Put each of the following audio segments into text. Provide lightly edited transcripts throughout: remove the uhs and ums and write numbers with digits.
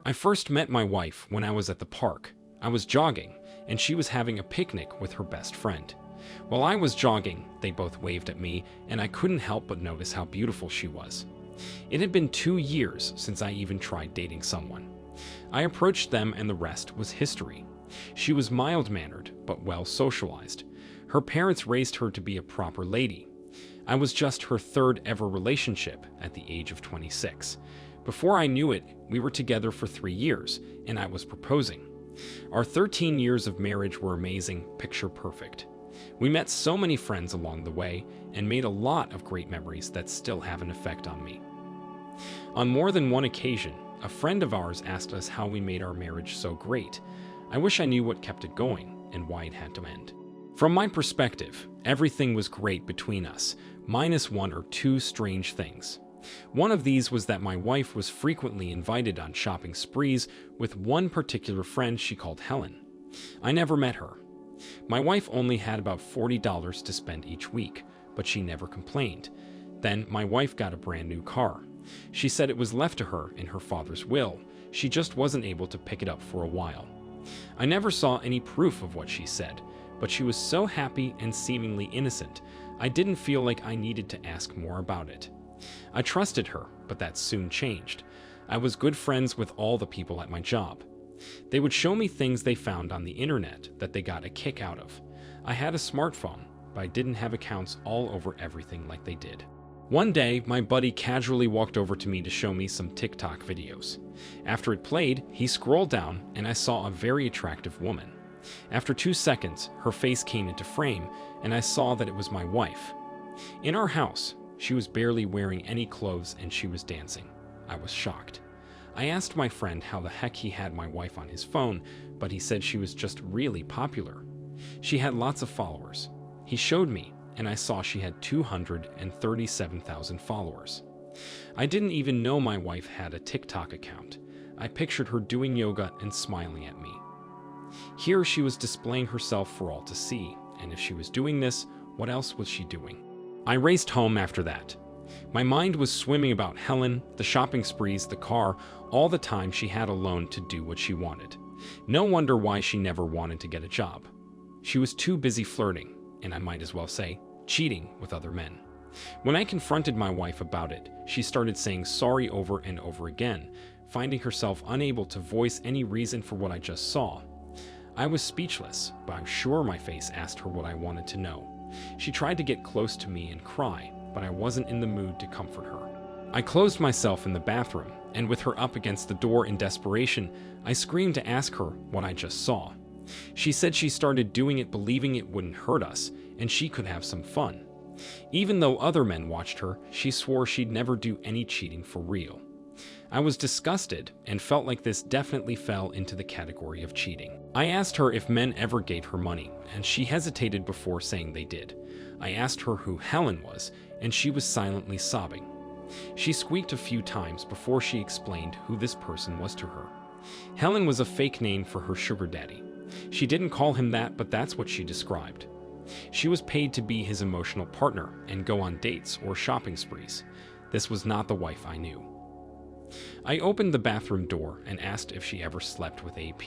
I first met my wife when I was at the park. I was jogging, and she was having a picnic with her best friend. While I was jogging, they both waved at me, and I couldn't help but notice how beautiful she was. It had been 2 years since I even tried dating someone. I approached them, and the rest was history. She was mild-mannered, but well-socialized. Her parents raised her to be a proper lady. I was just her third ever relationship at the age of 26. Before I knew it, we were together for 3 years, and I was proposing. Our 13 years of marriage were amazing, picture perfect. We met so many friends along the way and made a lot of great memories that still have an effect on me. On more than one occasion, a friend of ours asked us how we made our marriage so great. I wish I knew what kept it going and why it had to end. From my perspective, everything was great between us, minus 1 or 2 strange things. One of these was that my wife was frequently invited on shopping sprees with one particular friend she called Helen. I never met her. My wife only had about $40 to spend each week, but she never complained. Then my wife got a brand new car. She said it was left to her in her father's will. She just wasn't able to pick it up for a while. I never saw any proof of what she said, but she was so happy and seemingly innocent, I didn't feel like I needed to ask more about it. I trusted her, but that soon changed. I was good friends with all the people at my job. They would show me things they found on the internet that they got a kick out of. I had a smartphone, but I didn't have accounts all over everything like they did. One day, my buddy casually walked over to me to show me some TikTok videos. After it played, he scrolled down and I saw a very attractive woman. After 2 seconds, her face came into frame and I saw that it was my wife. In our house, she was barely wearing any clothes and she was dancing. I was shocked. I asked my friend how the heck he had my wife on his phone, but he said she was just really popular. She had lots of followers. He showed me, and I saw she had 237,000 followers. I didn't even know my wife had a TikTok account. I pictured her doing yoga and smiling at me. Here she was displaying herself for all to see, and if she was doing this, what else was she doing? I raced home after that. My mind was swimming about Helen, the shopping sprees, the car, all the time she had alone to do what she wanted. No wonder why she never wanted to get a job. She was too busy flirting, and I might as well say, cheating with other men. When I confronted my wife about it, she started saying sorry over and over again, finding herself unable to voice any reason for what I just saw. I was speechless, but I'm sure my face asked her what I wanted to know. She tried to get close to me and cry, but I wasn't in the mood to comfort her. I closed myself in the bathroom, and with her up against the door in desperation, I screamed to ask her what I just saw. She said she started doing it believing it wouldn't hurt us, and she could have some fun. Even though other men watched her, she swore she'd never do any cheating for real. I was disgusted and felt like this definitely fell into the category of cheating. I asked her if men ever gave her money, and she hesitated before saying they did. I asked her who Helen was, and she was silently sobbing. She squeaked a few times before she explained who this person was to her. Helen was a fake name for her sugar daddy. She didn't call him that, but that's what she described. She was paid to be his emotional partner and go on dates or shopping sprees. This was not the wife I knew. I opened the bathroom door and asked if she ever slept with AP.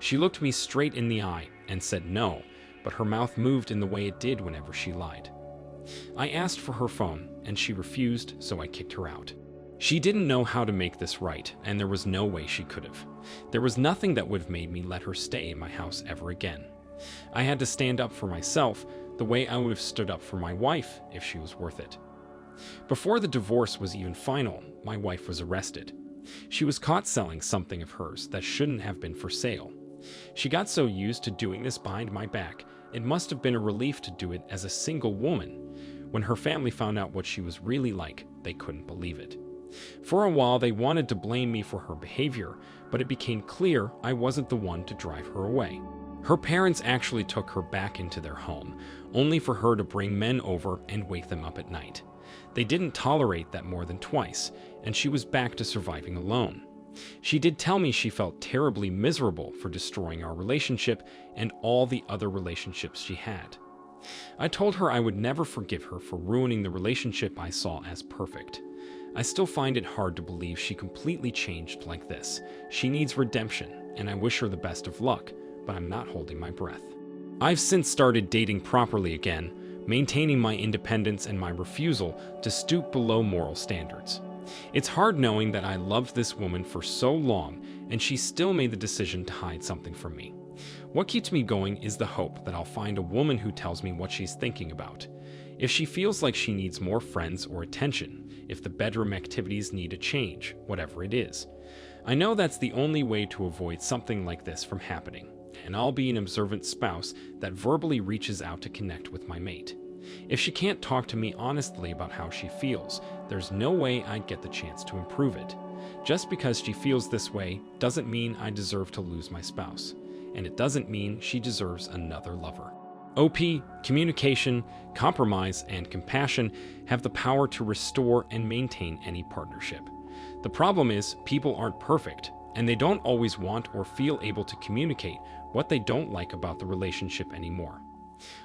She looked me straight in the eye and said no, but her mouth moved in the way it did whenever she lied. I asked for her phone, and she refused, so I kicked her out. She didn't know how to make this right, and there was no way she could have. There was nothing that would have made me let her stay in my house ever again. I had to stand up for myself the way I would have stood up for my wife if she was worth it. Before the divorce was even final, my wife was arrested. She was caught selling something of hers that shouldn't have been for sale. She got so used to doing this behind my back, it must have been a relief to do it as a single woman. When her family found out what she was really like, they couldn't believe it. For a while, they wanted to blame me for her behavior, but it became clear I wasn't the one to drive her away. Her parents actually took her back into their home, only for her to bring men over and wake them up at night. They didn't tolerate that more than twice, and she was back to surviving alone. She did tell me she felt terribly miserable for destroying our relationship and all the other relationships she had. I told her I would never forgive her for ruining the relationship I saw as perfect. I still find it hard to believe she completely changed like this. She needs redemption, and I wish her the best of luck, but I'm not holding my breath. I've since started dating properly again, maintaining my independence and my refusal to stoop below moral standards. It's hard knowing that I loved this woman for so long, and she still made the decision to hide something from me. What keeps me going is the hope that I'll find a woman who tells me what she's thinking about. If she feels like she needs more friends or attention, if the bedroom activities need a change, whatever it is. I know that's the only way to avoid something like this from happening, and I'll be an observant spouse that verbally reaches out to connect with my mate. If she can't talk to me honestly about how she feels, there's no way I'd get the chance to improve it. Just because she feels this way doesn't mean I deserve to lose my spouse, and it doesn't mean she deserves another lover. OP, communication, compromise, and compassion have the power to restore and maintain any partnership. The problem is, people aren't perfect, and they don't always want or feel able to communicate what they don't like about the relationship anymore.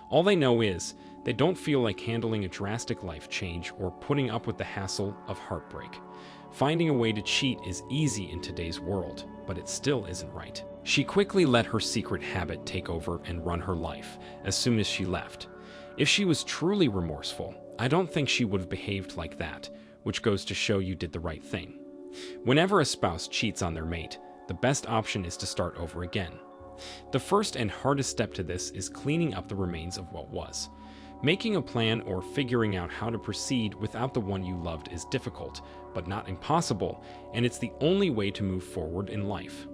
All they know is, they don't feel like handling a drastic life change or putting up with the hassle of heartbreak. Finding a way to cheat is easy in today's world, but it still isn't right. She quickly let her secret habit take over and run her life as soon as she left. If she was truly remorseful, I don't think she would have behaved like that, which goes to show you did the right thing. Whenever a spouse cheats on their mate, the best option is to start over again. The first and hardest step to this is cleaning up the remains of what was. Making a plan or figuring out how to proceed without the one you loved is difficult, but not impossible, and it's the only way to move forward in life.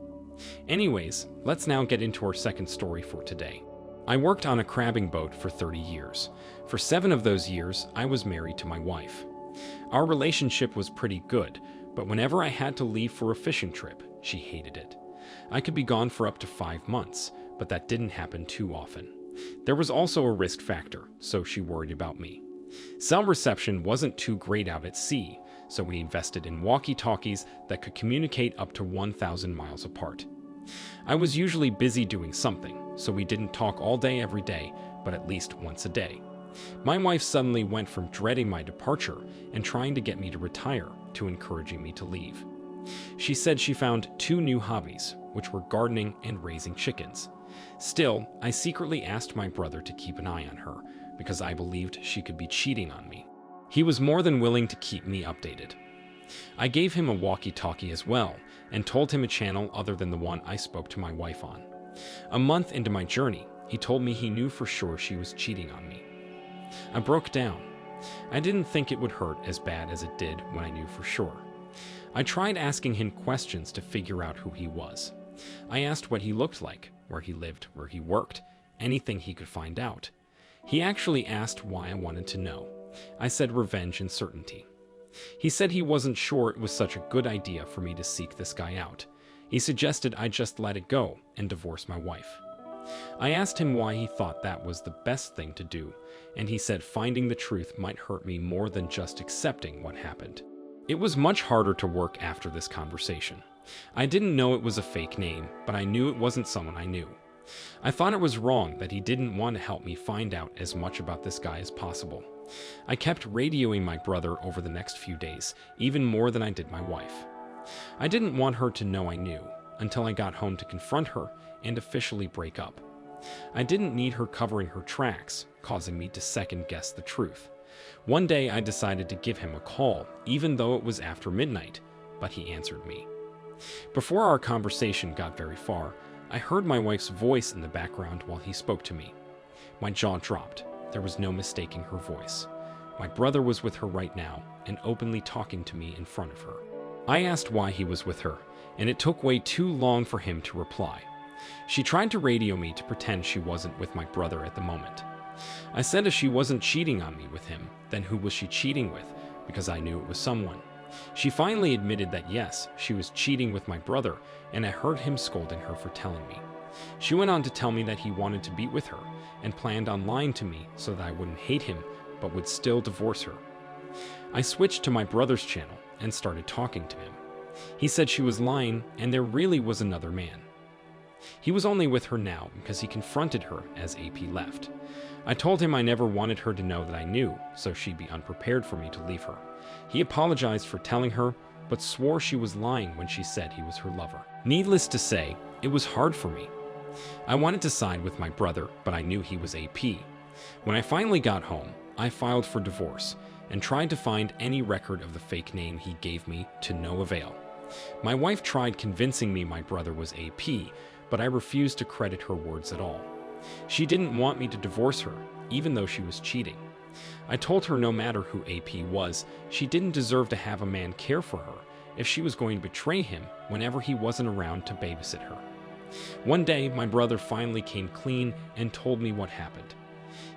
Anyways, let's now get into our second story for today. I worked on a crabbing boat for 30 years. For 7 of those years, I was married to my wife. Our relationship was pretty good, but whenever I had to leave for a fishing trip, she hated it. I could be gone for up to 5 months, but that didn't happen too often. There was also a risk factor, so she worried about me. Cell reception wasn't too great out at sea, so we invested in walkie-talkies that could communicate up to 1,000 miles apart. I was usually busy doing something, so we didn't talk all day every day, but at least once a day. My wife suddenly went from dreading my departure and trying to get me to retire to encouraging me to leave. She said she found 2 new hobbies, which were gardening and raising chickens. Still, I secretly asked my brother to keep an eye on her, because I believed she could be cheating on me. He was more than willing to keep me updated. I gave him a walkie-talkie as well, and told him a channel other than the one I spoke to my wife on. A month into my journey, he told me he knew for sure she was cheating on me. I broke down. I didn't think it would hurt as bad as it did when I knew for sure. I tried asking him questions to figure out who he was. I asked what he looked like, where he lived, where he worked, anything he could find out. He actually asked why I wanted to know. I said revenge and certainty. He said he wasn't sure it was such a good idea for me to seek this guy out. He suggested I just let it go and divorce my wife. I asked him why he thought that was the best thing to do, and he said finding the truth might hurt me more than just accepting what happened. It was much harder to work after this conversation. I didn't know it was a fake name, but I knew it wasn't someone I knew. I thought it was wrong that he didn't want to help me find out as much about this guy as possible. I kept radioing my brother over the next few days, even more than I did my wife. I didn't want her to know I knew, until I got home to confront her and officially break up. I didn't need her covering her tracks, causing me to second-guess the truth. One day I decided to give him a call, even though it was after midnight, but he answered me. Before our conversation got very far, I heard my wife's voice in the background while he spoke to me. My jaw dropped. There was no mistaking her voice. My brother was with her right now, and openly talking to me in front of her. I asked why he was with her, and it took way too long for him to reply. She tried to radio me to pretend she wasn't with my brother at the moment. I said if she wasn't cheating on me with him, then who was she cheating with, because I knew it was someone. She finally admitted that yes, she was cheating with my brother, and I heard him scolding her for telling me. She went on to tell me that he wanted to be with her, and planned on lying to me so that I wouldn't hate him, but would still divorce her. I switched to my brother's channel and started talking to him. He said she was lying, and there really was another man. He was only with her now because he confronted her as AP left. I told him I never wanted her to know that I knew, so she'd be unprepared for me to leave her. He apologized for telling her, but swore she was lying when she said he was her lover. Needless to say, it was hard for me. I wanted to side with my brother, but I knew he was AP. When I finally got home, I filed for divorce and tried to find any record of the fake name he gave me to no avail. My wife tried convincing me my brother was AP, but I refused to credit her words at all. She didn't want me to divorce her, even though she was cheating. I told her no matter who AP was, she didn't deserve to have a man care for her if she was going to betray him whenever he wasn't around to babysit her. One day, my brother finally came clean and told me what happened.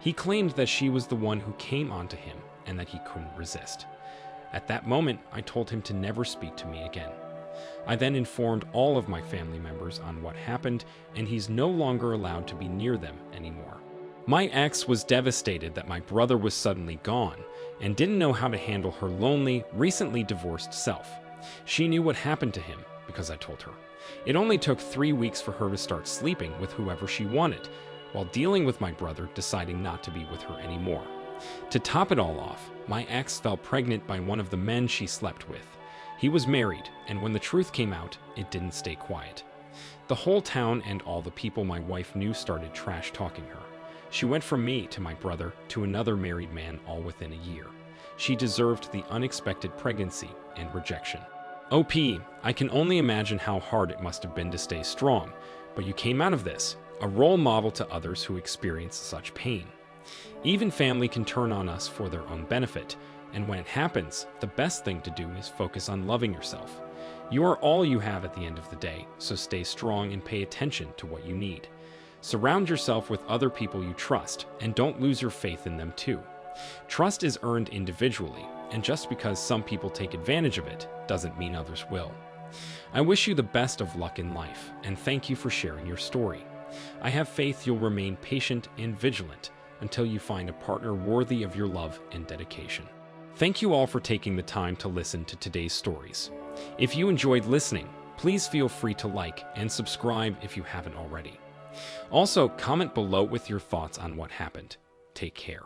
He claimed that she was the one who came onto him and that he couldn't resist. At that moment, I told him to never speak to me again. I then informed all of my family members on what happened, and he's no longer allowed to be near them anymore. My ex was devastated that my brother was suddenly gone and didn't know how to handle her lonely, recently divorced self. She knew what happened to him because I told her. It only took 3 weeks for her to start sleeping with whoever she wanted, while dealing with my brother deciding not to be with her anymore. To top it all off, my ex fell pregnant by one of the men she slept with. He was married, and when the truth came out, it didn't stay quiet. The whole town and all the people my wife knew started trash-talking her. She went from me to my brother to another married man all within a year. She deserved the unexpected pregnancy and rejection. OP, I can only imagine how hard it must have been to stay strong, but you came out of this, a role model to others who experience such pain. Even family can turn on us for their own benefit, and when it happens, the best thing to do is focus on loving yourself. You are all you have at the end of the day, so stay strong and pay attention to what you need. Surround yourself with other people you trust, and don't lose your faith in them too. Trust is earned individually, and just because some people take advantage of it doesn't mean others will. I wish you the best of luck in life, and thank you for sharing your story. I have faith you'll remain patient and vigilant until you find a partner worthy of your love and dedication. Thank you all for taking the time to listen to today's stories. If you enjoyed listening, please feel free to like and subscribe if you haven't already. Also, comment below with your thoughts on what happened. Take care.